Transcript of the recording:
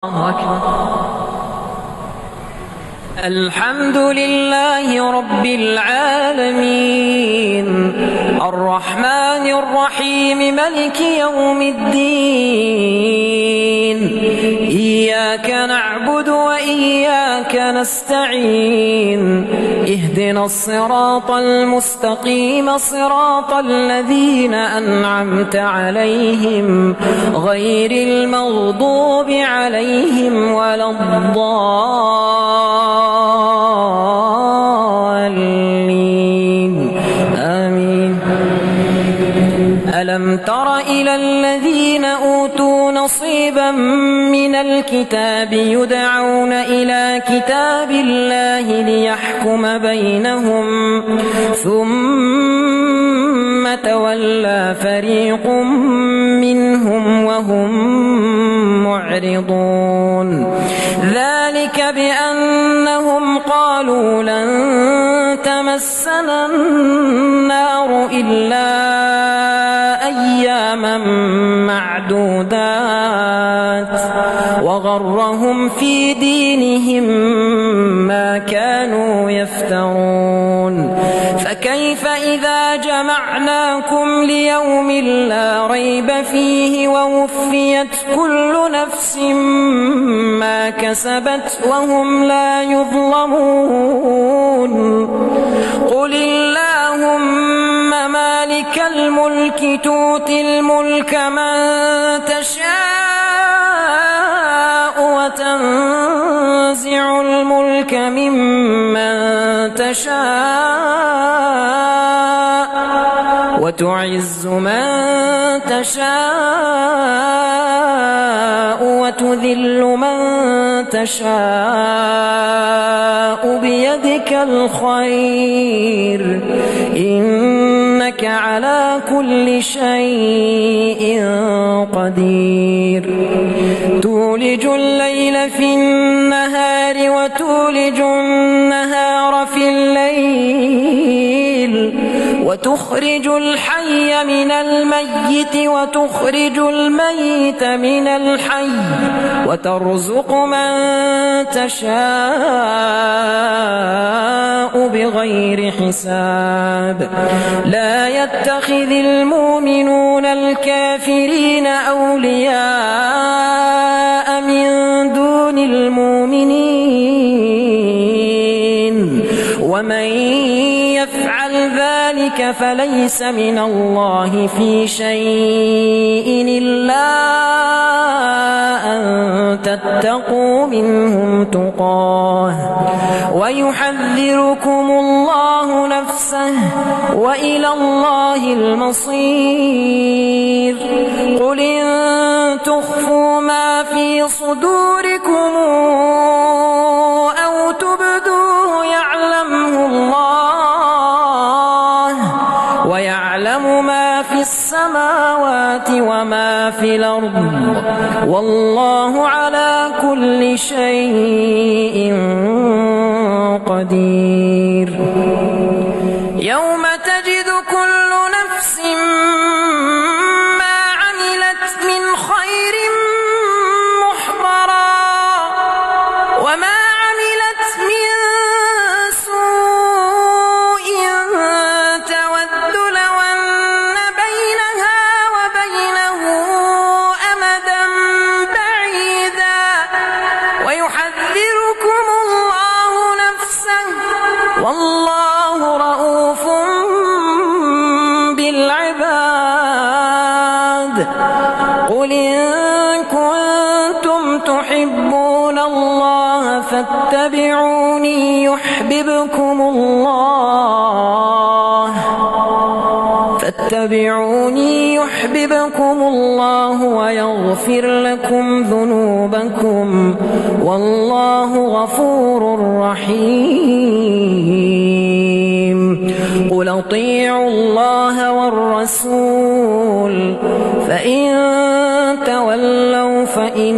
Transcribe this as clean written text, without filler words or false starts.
الله أكبر. الحمد لله رب العالمين الرحمن الرحيم ملك يوم الدين إياك نعبد وإياك نستعين اهدنا الصراط المستقيم صراط الذين أنعمت عليهم غير المغضوب عليهم ولا الضالين آمين. ألم تر إلى الذين أوتوا نصيبا من الكتاب يدعون إلى كتاب الله ليحكم بينهم ثم تولى فريق منهم وهم معرضون ذلك بأنهم قالوا لن تمسنا النار إلا أياما معدودات وغرهم في دينهم ما كانوا يفترون فكيف إذا جمعناكم ليوم لا ريب فيه ووفيت كل نفس ما كسبت وهم لا يظلمون قل اللهم مالك الملك تؤتي الملك من تشاء وتنزع الملك ممن تشاء وتعز من تشاء وتذل من تشاء بيدك الخير إنك على كل شيء قدير تولج الليل في النهار وتولج النهار في الليل وتخرج الحي من الميت وتخرج الميت من الحي وترزق من تشاء بغير حساب لا يتخذ المؤمنون الكافرين أولياء من دون المؤمنين ومن يفعل ذلك فليس من الله في شيء إلا أن تتقوا منهم تقاه ويحذركم الله نفسه وإلى الله المصير قل إن تخفوا ما في صدوركم أو تبدوه يعلمه الله ويعلم ما في السماوات وما في الأرض والله على كل شيء قدير يوم تجد كل نفس ما عملت من خير محضرا وما عملت من سوء تود لو أن بينها وبينه أمدا بعيدا ويحذركم الله نفسه والله رؤوف بالعباد قل إن كنتم تحبون الله فاتبعوني يحببكم الله ويغفر لكم ذنوبكم والله غفور رحيم قل اطيعوا الله والرسول فإن تولوا فإن